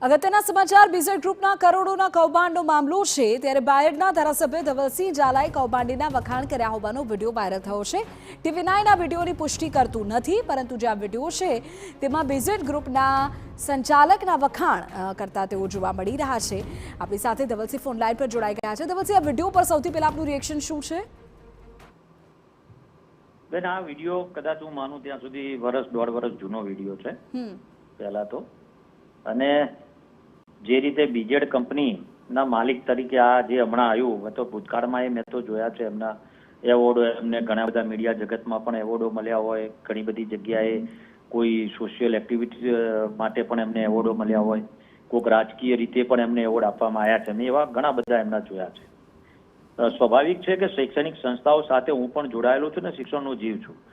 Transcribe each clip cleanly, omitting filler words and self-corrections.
અગત્યના સમાચાર બીઝેડ ગ્રુપના કરોડોના કૌભાંડનો મામલો છે ત્યારે બાયડના ધારાસભ્ય ધવલસિંહ ઝાલાએ કૌભાંડીના વખાણ કર્યા હોવાનો વિડીયો વાયરલ થયો છે। ટીવી9 આ વિડીયોની પુષ્ટિ કરતું નથી, પરંતુ જે આ વિડીયો છે તેમાં બીઝેડ ગ્રુપના સંચાલકના વખાણ કરતા તેઓ જોવા મળી રહ્યા છે। આપણી સાથે ધવલસિંહ ફોન લાઈન પર જોડાઈ ગયા છે। ધવલસિંહ, આ વિડીયો પર સૌથી પહેલા આપનું રિએક્શન શું છે? બેન, આ વિડીયો કદાચ હું માનું ત્યાં સુધી દોઢ વર્ષ જૂનો વિડીયો છે પહેલા તો, અને જે રીતે બીજેડ કંપનીના માલિક તરીકે આ જે હમણાં આવ્યું, મેં તો ભૂતકાળમાં મેં તો જોયા છે એમના એવોર્ડો, એમને ઘણા બધા મીડિયા જગતમાં પણ એવોર્ડો મળ્યા હોય, ઘણી બધી જગ્યાએ કોઈ સોશિયલ એક્ટિવિટી માટે પણ એમને એવોર્ડો મળ્યા હોય, કોઈક રાજકીય રીતે પણ એમને એવોર્ડ આપવામાં આવ્યા છે, મેં એવા ઘણા બધા એમના જોયા છે। સ્વાભાવિક છે કે શૈક્ષણિક સંસ્થાઓ સાથે હું પણ જોડાયેલો છું ને શિક્ષણનો જીવ છું।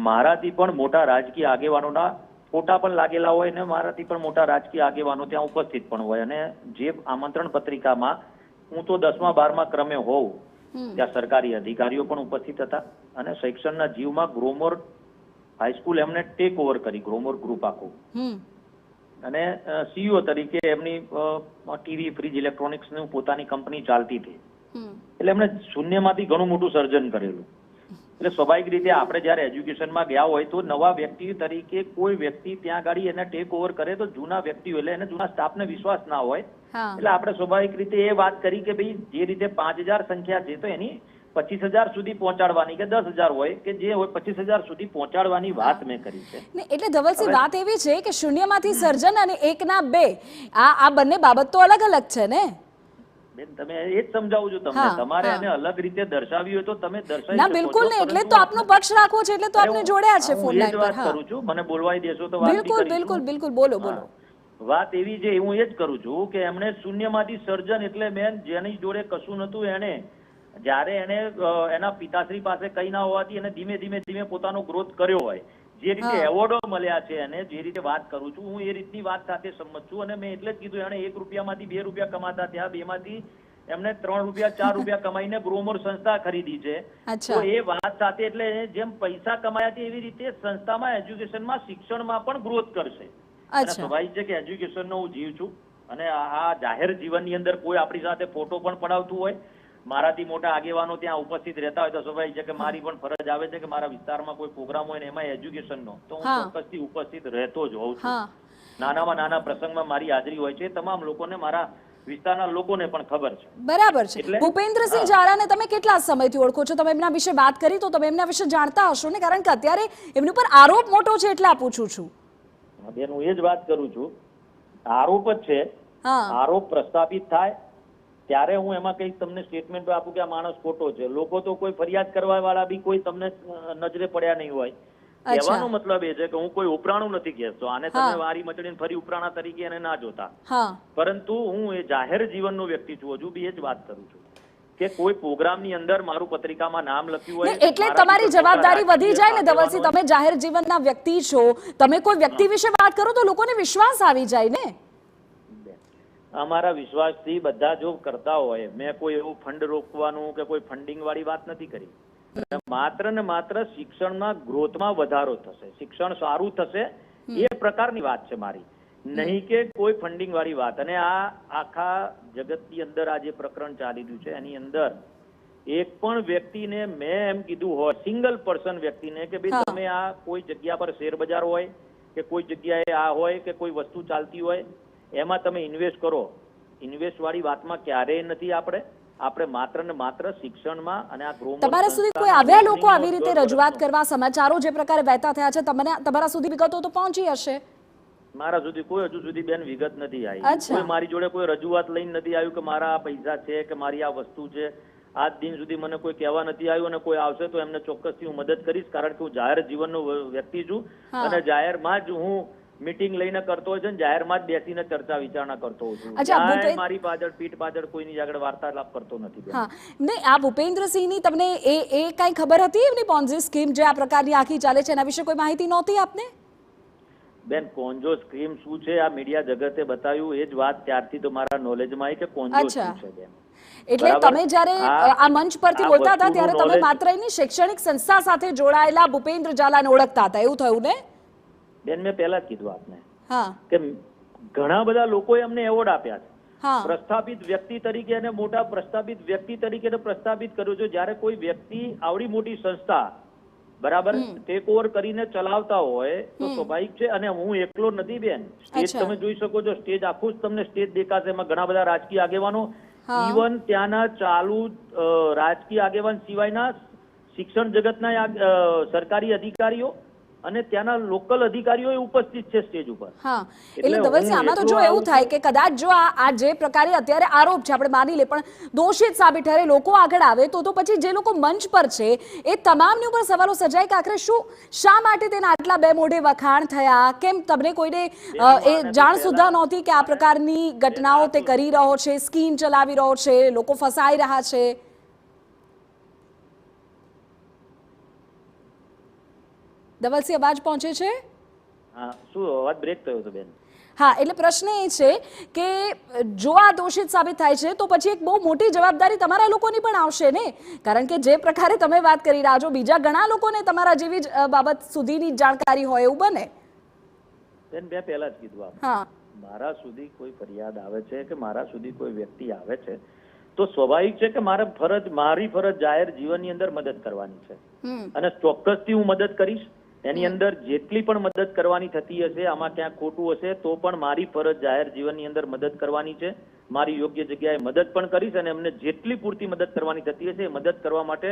મારાથી પણ મોટા રાજકીય આગેવાનોના ફોટા પણ લાગેલા હોય ને મારાથી પણ મોટા રાજકીય આગેવાનો ત્યાં ઉપસ્થિત પણ હોય, અને જે આમંત્રણ પત્રિકામાં હું તો 10મા 12મા ક્રમે હોઉં ત્યાં સરકારી અધિકારીઓ પણ ઉપસ્થિત હતા, અને શિક્ષણના જીવમાં ગ્રોમોર હાઈસ્કૂલ એમને ટેક ઓવર કરી, ગ્રોમોર ગ્રુપ આખું, અને સીઈઓ તરીકે એમની ટીવી, ફ્રીજ, ઇલેક્ટ્રોનિક્સની પોતાની કંપની ચાલતી હતી, એટલે એમણે શૂન્યમાંથી ઘણું મોટું સર્જન કરેલું। એટલે સ્વાભાવિક રીતે આપણે જયારે એજ્યુકેશનમાં ગયા હોય તો નવા વ્યક્તિ તરીકે કોઈ વ્યક્તિ ત્યાં ગાડી એને ટેક ઓવર કરે તો જૂના વ્યક્તિઓ એટલે એને જૂના સ્ટાફને વિશ્વાસ ના હોય, એટલે આપણે સ્વાભાવિક રીતે એ વાત કરી કે ભાઈ જે રીતે 5000 સંખ્યા છે તો એની 25000 સુધી પહોંચાડવાની કે 10000 હોય કે જે હોય 25000 સુધી પહોંચાડવાની વાત મેં કરી છે। એટલે ધવલસિંહ, વાત એવી છે કે શૂન્યમાંથી સર્જન અને 1 ના 2 આ બંને બાબત તો અલગ અલગ છે ને? બેન, તમે એ જ સમજાવું છું તમને, તમારે એને અલગ રીતે દર્શાવી હોય તો તમે દર્શાવી ના, બિલકુલ નહીં, એટલે તો આપનો પક્ષ રાખવો છે, એટલે તો આપને જોડ્યા છે ફોન લાઈન પર। વાત કરું છું, મને બોલવાઈ દેશો તો વાત બિલકુલ બિલકુલ બિલકુલ, બોલો બોલો। વાત એવી છે, હું એ જ કરું છું કે એમણે શૂન્યમાંથી સર્જન, એટલે મેં જેની જોડે કશું નતું એને જ્યારે એને એના પિતાશ્રી પાસે કઈ ના હોવાથી એને ધીમે ધીમે પોતાનો ગ્રોથ કર્યો હોય, જે રીતે એવોર્ડો મળ્યા છે અને જે રીતે વાત કરું છું હું એ રીતની વાત સાથે સંમત છું, અને મેં એટલે જ કીધું એને 1 રૂપિયામાંથી 2 રૂપિયા કમાતા થયા, 2 માંથી એમને 3 રૂપિયા 4 રૂપિયા કમાઈને ગ્રોમોર સંસ્થા ખરીદી છે, તો એ વાત સાથે એટલે જેમ પૈસા કમાયા છે એવી રીતે સંસ્થામાં, એજ્યુકેશનમાં, શિક્ષણમાં પણ ગ્રોથ કરશે। સ્વાભાવિક છે કે એજ્યુકેશનનો હું જીવ છું, અને આ જાહેર જીવનની અંદર કોઈ આપણી સાથે ફોટો પણ પડાવતું હોય, મારાથી મોટા આગેવાનો ત્યાં ઉપસ્થિત રહેતા હોય તો સ્વાભાવિક છે કે મારી પણ ફરજ આવે છે કે મારા વિસ્તારમાં કોઈ પ્રોગ્રામ હોય ને એમાં એજ્યુકેશનનો તો હું ચોક્કસથી ઉપસ્થિત રહેતો જ હોઉં છું। નાનામાં નાના પ્રસંગમાં મારી હાજરી હોય છે, તમામ લોકોને, મારા વિસ્તારના લોકોને પણ ખબર છે। બરાબર છે। ભૂપેન્દ્રસિંહ ઝાલાને તમે કેટલા સમયથી ઓળખો છો? તમે એમના વિશે વાત કરી તો તમે એમના વિશે જાણતા હશો ને, કારણ કે અત્યારે એમની પર આરોપ મોટો છે એટલે પૂછું છું। બેન, હું એ જ વાત કરું છું, આરોપ જ છે, આરોપ પ્રસ્થાપિત થાય ત્યારે હું એમાં કઈ તમને સ્ટેટમેન્ટ આપું કે આ માણસ ખોટો છે, લોકો તો કોઈ ફરિયાદ કરવા વાળા બી કોઈ તમને નજરે પડ્યા નહીં હોય। કહેવાનો મતલબ એ છે કે હું કોઈ ઉપરાણું નથી કહેતો, આને તમે વારી મચડીને ફરી ઉપરાણા તરીકે એને ના જોતા, પરંતુ હું એ જાહેર જીવનનો વ્યક્તિ છું, હજુ બી એ જ વાત કરું છું કે કોઈ પ્રોગ્રામની અંદર મારું પત્રિકામાં નામ લખ્યું હોય એટલે તમારી જવાબદારી વધી જાય ને ધવલસિંહ, તમે જાહેર જીવનના વ્યક્તિ છો, તમે કોઈ વ્યક્તિ વિશે વાત કરો તો લોકોને વિશ્વાસ આવી જાય ને। અમારા વિશ્વાસથી બધા જો કરતા હોય, મેં કોઈ એવું ફંડ રોકવાનું કે કોઈ ફંડિંગ વાળી વાત નથી કરી, માત્ર ને માત્ર શિક્ષણમાં ગ્રોથમાં વધારો થશે, શિક્ષણ સારું થશે એ પ્રકારની વાત છે મારી, નહીં કે કોઈ ફંડિંગ વાળી વાત। અને આ આખા જગતની અંદર આ જે પ્રકરણ ચાલી રહ્યું છે એની અંદર એક પણ વ્યક્તિને મેં એમ કીધું હોય, સિંગલ પર્સન વ્યક્તિને કે ભાઈ તમે આ કોઈ જગ્યા પર શેર બજાર હોય કે કોઈ જગ્યાએ આ હોય કે કોઈ વસ્તુ ચાલતી હોય એમાં તમે ઇન્વેસ્ટ કરો, ઇન્વેસ્ટ વાળી વાતમાં ક્યારેય નથી આપણે માત્ર ને માત્ર શિક્ષણમાં અને આ ગ્રોમર। તમારા સુધી કોઈ આવ્યા લોકો આવી રીતે રજૂઆત કરવા, સમાચારો જે પ્રકારે વહેતા થયા છે તમારા સુધી વિગતો તો પહોંચી હશે? મારા સુધી કોઈ હજુ સુધી બેન વિગત નથી આવી, કોઈ મારી જોડે કોઈ રજૂઆત લઈને નથી આવ્યું કે મારા આ પૈસા છે કે મારી આ વસ્તુ છે, આજ દિન સુધી મને કોઈ કહેવા નથી આવ્યું, અને કોઈ આવશે તો એમને ચોક્કસથી હું મદદ કરીશ, કારણ કે હું જાહેર જીવનનો વ્યક્તિ છું, અને જાહેરમાં જ હું મીટિંગ લઈને કરતો હોય છે, જાહેરમાં જ બેસીને ચર્ચા વિચારણા કરતો હોઉં છું, મારી પાછળ પીઠ પાછળ કોઈની આગળ વાર્તાલાપ કરતો નથી। નહીં, આ ભૂપેન્દ્રસિંહની તમને એ કઈ ખબર હતી, એમની પોન્ઝી સ્કીમ જે આ પ્રકારની આખી ચાલે છે એના વિશે કોઈ માહિતી નહોતી આપને? બેન, કોન્જો સ્કીમ શું છે આ મીડિયા જગતે બતાવ્યું, એ જ વાત ત્યારથી તો મારા નોલેજમાં આવી કે કોન્જો શું છે બેન। એટલે તમે જ્યારે આ મંચ પરથી બોલતા હતા ત્યારે તમે માત્ર એની શૈક્ષણિક સંસ્થા સાથે જોડાયેલા ભૂપેન્દ્ર ઝાલાને ઓળખતા હતા, એવું થયું ને? બેન, મેં પહેલા જ કીધું આપને કે ઘણા બધા લોકોએ અમને એવોર્ડ આપ્યા છે. હા પ્રસ્થાપિત વ્યક્તિ તરીકે અને મોટા પ્રસ્થાપિત વ્યક્તિ તરીકે પ્રસ્થાપિત કર્યું છે. જ્યારે કોઈ વ્યક્તિ આવડી મોટી સંસ્થા બરાબર ટેક ઓવર કરીને ચલાવતા હોય તો સ્વાભાવિક છે. અને હું એકલો નથી બેન, સ્ટેજ તમે જોઈ શકો છો, સ્ટેજ આખું જ તમને સ્ટેજ દેખાશે. એમાં ઘણા બધા રાજકીય આગેવાનો, ઇવન ત્યાંના ચાલુ રાજકીય આગેવાન સિવાયના શિક્ષણ જગતના સરકારી અધિકારીઓ અને ત્યાંના લોકલ અધિકારીઓ ઉપસ્થિત છે સ્ટેજ ઉપર. હા એટલે ધવલસિંહ, આમાં તો જો એવું થાય કે કદાચ જો આ જે પ્રકારે અત્યારે આરોપ છે આપણે માની લે પણ દોષિત સાબિત ઠરે, લોકો આગળ આવે તો પછી જે લોકો મંચ પર છે એ તમામની ઉપર સવાલો સર્જાય કે આખરે શા માટે તેના આટલા બે મોઢે વખાણ થયા? કેમ તમને કોઈને એ જાણ સુદ્ધા નહોતી કે આ પ્રકારની ઘટનાઓ તે કરી રહ્યો છે, સ્કીમ ચલાવી રહ્યો છે, લોકો ફસાઈ રહ્યા છે? ધવલસિંહ, અવાજ પહોંચે છે? હા, શું અવાજ બ્રેક થયો હતો બેન? હા, એટલે પ્રશ્ન એ છે કે જો આ દોષિત સાબિત થાય છે તો પછી એક બહુ મોટી જવાબદારી તમારા લોકોની પણ આવશે ને, કારણ કે જે પ્રકારે તમે વાત કરી રહ્યા છો બીજા ઘણા લોકોને તમારા જેવી જ બાબત સુધીની જાણકારી હોય એવું બને. બેન, મેં પહેલા જ કીધું, હા, મારા સુધી કોઈ ફરિયાદ આવે છે કે મારા સુધી કોઈ વ્યક્તિ આવે છે તો સ્વાભાવિક છે કે મારી ફરજ જાહેર જીવનની અંદર મદદ કરવાની છે અને ચોક્કસથી હું મદદ કરીશ. એની અંદર જેટલી પણ મદદ કરવાની થતી હશે, આમાં ક્યાંક ખોટું હશે તો પણ મારી ફરજ જાહેર જીવનની અંદર મદદ કરવાની છે. મારી યોગ્ય જગ્યાએ મદદ પણ કરીશ અને એમને જેટલી પૂરતી મદદ કરવાની થતી હશે એ મદદ કરવા માટે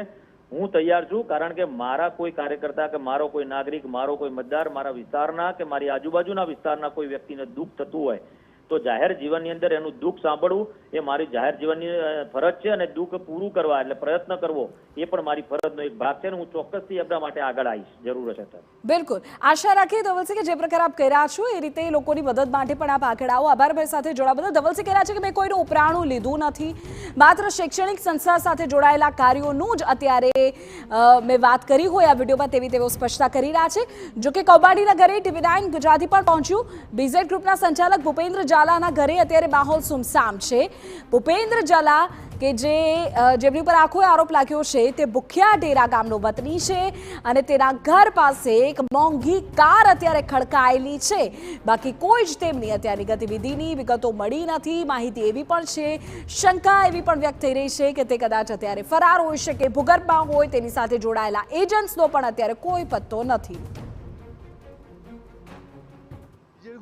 હું તૈયાર છું. કારણ કે મારા કોઈ કાર્યકર્તા કે મારો કોઈ નાગરિક, મારો કોઈ મતદાર, મારા વિસ્તારના કે મારી આજુબાજુના વિસ્તારના કોઈ વ્યક્તિને દુઃખ થતું હોય તો જાહેર જીવનની અંદર એનું દુઃખ સાંભળવું એ મારી જાહેર જીવનની ફરજ છે અને દુઃખ પૂરું કરવા એટલે પ્રયત્ન કરવો એ પણ મારી ફરજનો એક ભાગ છે અને હું ચોક્કસથી એમના માટે આગળ આવીશ, જરૂર હશે તો. બિલકુલ, આશા રાખીએ ધવલસિંહ કે જે પ્રકાર આપ કહી રહ્યા છો એ રીતે લોકોની મદદ માટે પણ આપ આગળ આવો. આભાર ભાઈ સાથે જોડાવા બદલ. ધવલસિંહ કહી રહ્યા છે કે મેં કોઈનું ઉપરાણું લીધું નથી, માત્ર શૈક્ષણિક સંસ્થા સાથે જોડાયેલા કાર્યોનું જ અત્યારે મેં વાત કરી હોય આ વિડીયોમાં તેઓ સ્પષ્ટતા કરી રહ્યા છે. જોકે કૌભાંડીના ઘરે TV9 ગુજરાતી પણ પહોંચ્યું. બીઝેડ ગ્રુપના સંચાલક ભૂપેન્દ્ર ઝાલાના ઘરે અત્યારે માહોલ સુમસામ છે. ભૂપેન્દ્ર ઝાલા કે જેમની ઉપર આખો આરોપ લાગ્યો છે તે ભૂખ્યા ડેરા ગામનો વતની છે અને તેના ઘર પાસે એક મોંઘી કાર અત્યારે ખડકાયેલી છે. બાકી કોઈ જ તેમની અત્યારની ગતિવિધિની વિગતો મળી નથી. માહિતી એવી પણ છે, શંકા એવી પણ વ્યક્ત થઈ રહી છે કે તે કદાચ અત્યારે ફરાર હોઈ શકે, ભૂગર્ભમાં હોય, તેની સાથે જોડાયેલા એજન્ટ્સનો પણ અત્યારે કોઈ પત્તો નથી.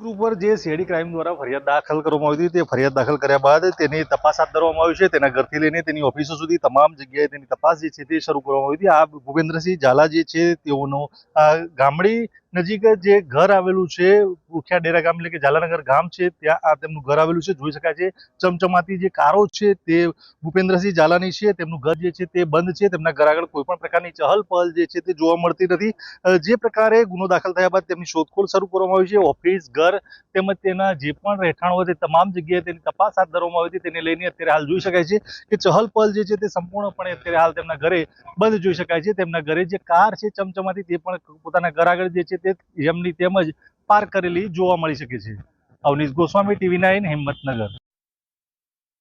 ગ્રુપ પર જે સીઆઈડી ક્રાઇમ દ્વારા ફરિયાદ દાખલ કરવામાં આવી હતી તે ફરિયાદ દાખલ કર્યા બાદ તેની તપાસ હાથ ધરવામાં આવી છે. તેના ઘરથી લઈને તેની ઓફિસો સુધી તમામ જગ્યાએ તેની તપાસ જે છે તે શરૂ કરવામાં આવી હતી. આ ભૂપેન્દ્રસિંહ ઝાલા જે છે તેઓનો ગામડી નજીક જે ઘર આવેલું છે, ભૂખ્યા ડેરા ગામ એટલે કે ઝાલાનગર ગામ છે, ત્યાં આ તેમનું ઘર આવેલું છે. જોઈ શકાય છે ચમચમાતી જે કારો છે તે ભૂપેન્દ્રસિંહ ઝાલાની છે. તેમનું ઘર જે છે તે બંધ છે. તેમના ઘર આગળ કોઈ પણ પ્રકારની ચહલ પહલ જે છે તે જોવા મળતી નથી. જે પ્રકારે ગુનો દાખલ થયા બાદ તેમની શોધખોળ શરૂ કરવામાં આવી છે. ઓફિસ, ઘર તેમજ તેના જે પણ રહેઠાણો હોય તે તમામ જગ્યાએ તેની તપાસ હાથ ધરવામાં આવી હતી. તેને લઈને અત્યારે હાલ જોઈ શકાય છે કે ચહલ પહલ જે છે તે સંપૂર્ણપણે અત્યારે હાલ તેમના ઘરે બંધ જોઈ શકાય છે. તેમના ઘરે જે કાર છે ચમચમાતી તે પણ પોતાના ઘર આગળ જે છે તે જેમની તેમજ પાર્ક કરેલી જોવા મળી શકે છે. અવનીશ ગોસ્વામી, TV9, હિંમતનગર.